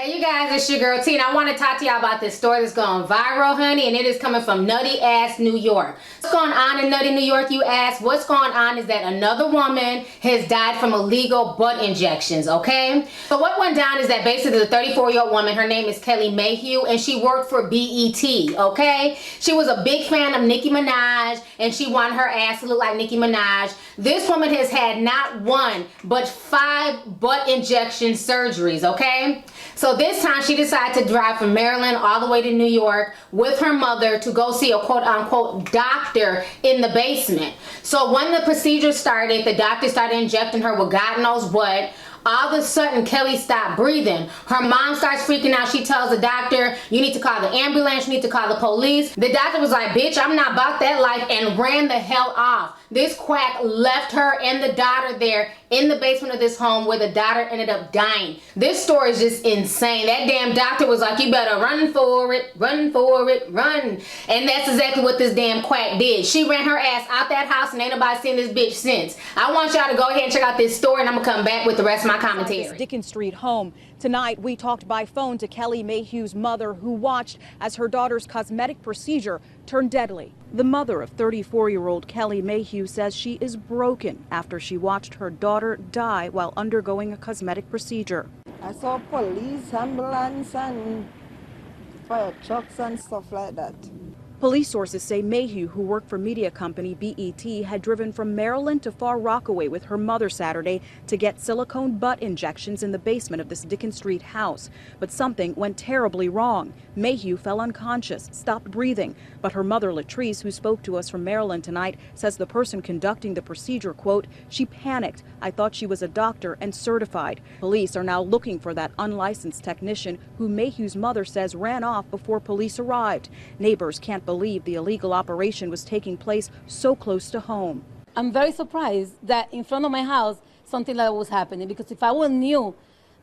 Hey you guys, it's your girl Tina. I want to talk to y'all about this story that's going viral, honey, and it is coming from Nutty ass New York. What's going on in Nutty New York, you ask? What's going on is that another woman has died from illegal butt injections, okay? So what went down is that basically the 34-year-old woman, her name is Kelly Mayhew, and she worked for BET, okay? She was a big fan of Nicki Minaj, and she wanted her ass to look like Nicki Minaj. This woman has had not one, but 5 butt injection surgeries, okay? So this time she decided to drive from Maryland all the way to New York with her mother to go see a quote-unquote doctor in the basement. So when the procedure started, the doctor started injecting her with God knows what. All of a sudden, Kelly stopped breathing. Her mom starts freaking out. She tells the doctor, you need to call the ambulance, you need to call the police. The doctor was like, bitch, I'm not about that life, and ran the hell off. This quack left her and the daughter there in the basement of this home where the daughter ended up dying. This story is just insane. That damn doctor was like, you better run for it, run for it, run. And that's exactly what this damn quack did. She ran her ass out that house and ain't nobody seen this bitch since. I want y'all to go ahead and check out this story, and I'm gonna come back with the rest of my commentary. Dickens Street home. Tonight, we talked by phone to Kelly Mayhew's mother, who watched as her daughter's cosmetic procedure turned deadly. The mother of 34-year-old Kelly Mayhew says she is broken after she watched her daughter die while undergoing a cosmetic procedure. I saw police, ambulance, and fire trucks and stuff like that. Police sources say Mayhew, who worked for media company BET, had driven from Maryland to Far Rockaway with her mother Saturday to get silicone butt injections in the basement of this Dickens Street house. But something went terribly wrong. Mayhew fell unconscious, stopped breathing. But her mother, Latrice, who spoke to us from Maryland tonight, says the person conducting the procedure, quote, she panicked. I thought she was a doctor and certified. Police are now looking for that unlicensed technician who Mayhew's mother says ran off before police arrived. Neighbors can't believe the illegal operation was taking place so close to home. I'm very surprised that in front of my house something like that was happening, because if I would knew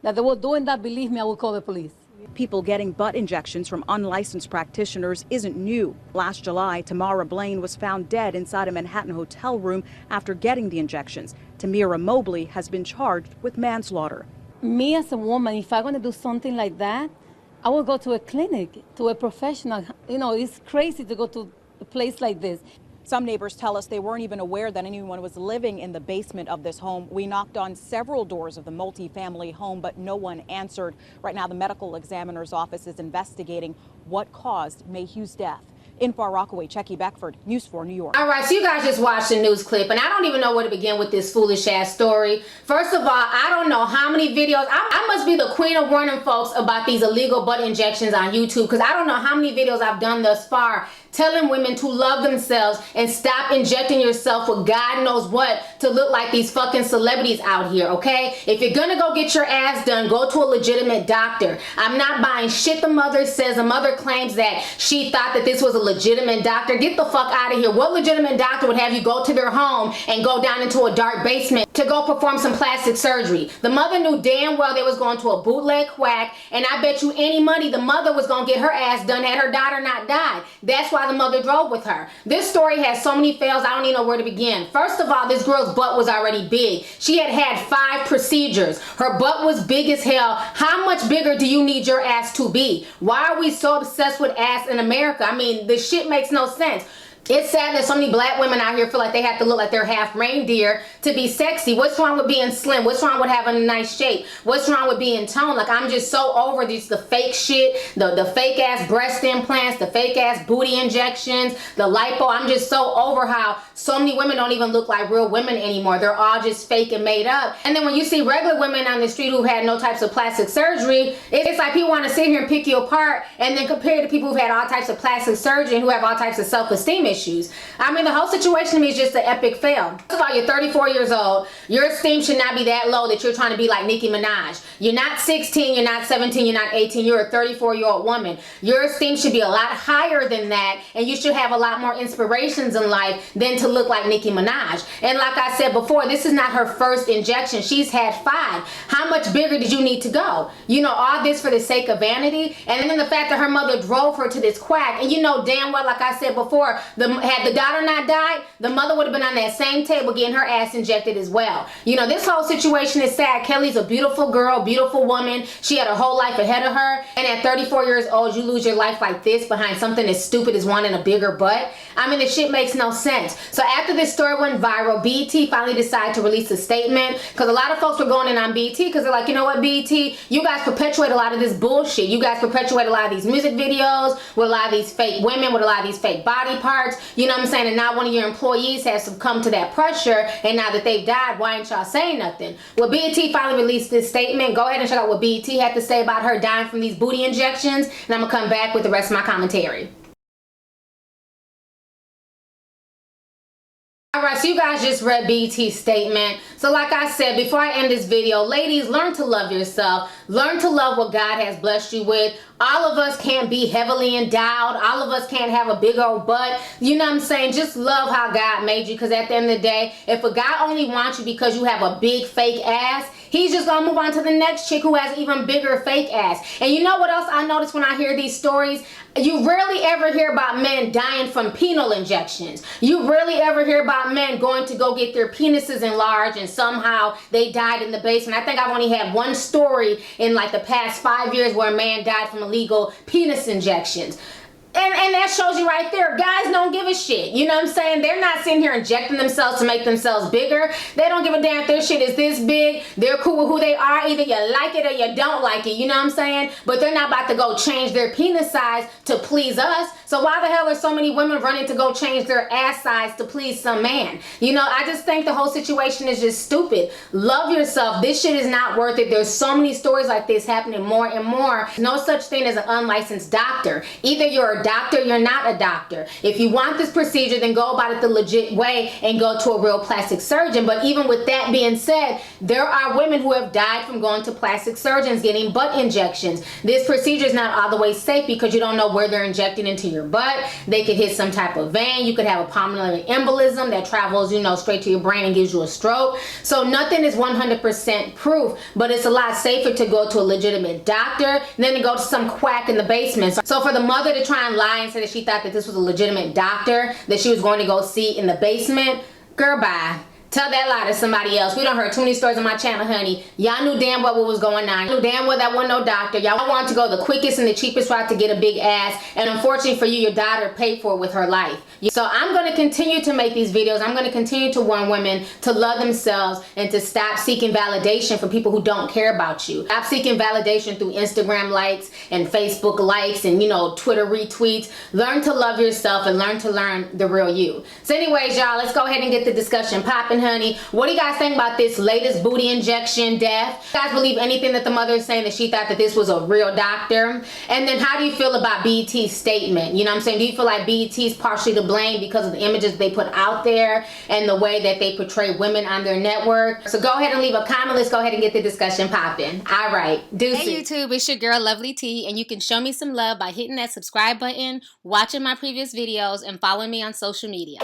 that they were doing that, believe me, I would call the police. People getting butt injections from unlicensed practitioners isn't new. Last July, Tamara Blaine was found dead inside a Manhattan hotel room after getting the injections. Tamira Mobley has been charged with manslaughter. Me as a woman, if I'm going to do something like that, I will go to a clinic, to a professional. You know, it's crazy to go to a place like this. Some neighbors tell us they weren't even aware that anyone was living in the basement of this home. We knocked on several doors of the multi-family home, but no one answered. Right now, the medical examiner's office is investigating what caused Mayhew's death. In Far Rockaway, Checky Beckford, News 4 New York. All right, so you guys just watched the news clip, and I don't even know where to begin with this foolish ass story. First of all, I don't know how many videos. I must be the queen of warning folks about these illegal butt injections on YouTube, because I don't know how many videos I've done thus far telling women to love themselves and stop injecting yourself with God knows what to look like these fucking celebrities out here, okay? If you're gonna go get your ass done, go to a legitimate doctor. I'm not buying shit the mother says. The mother claims that she thought that this was a legitimate doctor. Get the fuck out of here. What legitimate doctor would have you go to their home and go down into a dark basement to go perform some plastic surgery? The mother knew damn well they was going to a bootleg quack, and I bet you any money the mother was gonna get her ass done had her daughter not died. That's why the mother drove with her. This story has so many fails, I don't even know where to begin. First of all, this girl's butt was already big. She had had 5 procedures. Her butt was big as hell. How much bigger do you need your ass to be? Why are we so obsessed with ass in America? I mean, this shit makes no sense. It's sad that so many black women out here feel like they have to look like they're half reindeer to be sexy. What's wrong with being slim? What's wrong with having a nice shape? What's wrong with being toned? Like, I'm just so over the fake shit, the fake ass breast implants, the fake ass booty injections, the lipo. I'm just so over how so many women don't even look like real women anymore. They're all just fake and made up. And then when you see regular women on the street who had no types of plastic surgery, it's like people want to sit here and pick you apart and then compare it to people who've had all types of plastic surgery and who have all types of self-esteem issues. I mean, the whole situation to me is just an epic fail. First of all, you're 34 years old. Your esteem should not be that low that you're trying to be like Nicki Minaj. You're not 16, you're not 17, you're not 18, you're a 34-year-old woman. Your esteem should be a lot higher than that, and you should have a lot more inspirations in life than to look like Nicki Minaj. And like I said before, this is not her first injection. She's had 5. How much bigger did you need to go? You know, all this for the sake of vanity, and then the fact that her mother drove her to this quack, and you know damn well, like I said before, Had the daughter not died, the mother would have been on that same table getting her ass injected as well. You know, this whole situation is sad. Kelly's a beautiful girl, beautiful woman. She had her whole life ahead of her. And at 34 years old, you lose your life like this behind something as stupid as wanting a bigger butt. I mean, this shit makes no sense. So after this story went viral, BET finally decided to release a statement, because a lot of folks were going in on BET because they're like, you know what, BET, you guys perpetuate a lot of this bullshit. You guys perpetuate a lot of these music videos with a lot of these fake women, with a lot of these fake body parts. You know what I'm saying? And now one of your employees has succumbed to that pressure, and now that they've died, why ain't y'all saying nothing? Well, BET finally released this statement. Go ahead and check out what BET had to say about her dying from these booty injections, and I'm gonna come back with the rest of my commentary. Alright, so you guys just read BET's statement. So like I said, before I end this video, ladies, learn to love yourself. Learn to love what God has blessed you with. All of us can't be heavily endowed. All of us can't have a big old butt. You know what I'm saying? Just love how God made you, because at the end of the day, if a guy only wants you because you have a big fake ass, he's just gonna move on to the next chick who has even bigger fake ass. And you know what else I notice when I hear these stories? You rarely ever hear about men dying from penile injections. You rarely ever hear about men going to go get their penises enlarged and somehow they died in the basement. I think I've only had one story in like the past 5 years where a man died from illegal penis injections. And that shows you right there, guys don't give a shit. You know what I'm saying? They're not sitting here injecting themselves to make themselves bigger. They don't give a damn if their shit is this big. They're cool with who they are. Either you like it or you don't like it. You know what I'm saying? But they're not about to go change their penis size to please us. So why the hell are so many women running to go change their ass size to please some man? You know, I just think the whole situation is just stupid. Love yourself. This shit is not worth it. There's so many stories like this happening more and more. No such thing as an unlicensed doctor. Either you're a doctor, you're not a doctor. If you want this procedure, then go about it the legit way and go to a real plastic surgeon. But even with that being said, there are women who have died from going to plastic surgeons getting butt injections. This procedure is not all the way safe because you don't know where they're injecting into your butt. They could hit some type of vein. You could have a pulmonary embolism that travels, you know, straight to your brain and gives you a stroke. So nothing is 100% proof, but it's a lot safer to go to a legitimate doctor than to go to some quack in the basement. So for the mother to try and lie and say that she thought that this was a legitimate doctor that she was going to go see in the basement, girl, bye. Tell that lie to somebody else. We done heard too many stories on my channel, honey. Y'all knew damn well what was going on. You knew damn well that wasn't no doctor. Y'all wanted to go the quickest and the cheapest route to get a big ass. And unfortunately for you, your daughter paid for it with her life. So I'm going to continue to make these videos. I'm going to continue to warn women to love themselves and to stop seeking validation from people who don't care about you. Stop seeking validation through Instagram likes and Facebook likes and, you know, Twitter retweets. Learn to love yourself and learn to learn the real you. So anyways, y'all, let's go ahead and get the discussion popping, honey. What do you guys think about this latest booty injection death? Do you guys believe anything that the mother is saying, that she thought that this was a real doctor? And then how do you feel about BET's statement? You know what I'm saying? Do you feel like BET is partially to blame because of the images they put out there and the way that they portray women on their network? So go ahead and leave a comment. Let's go ahead and get the discussion popping. All right, deuces. Hey YouTube, it's your girl Lovely T, and you can show me some love by hitting that subscribe button, watching my previous videos, and following me on social media.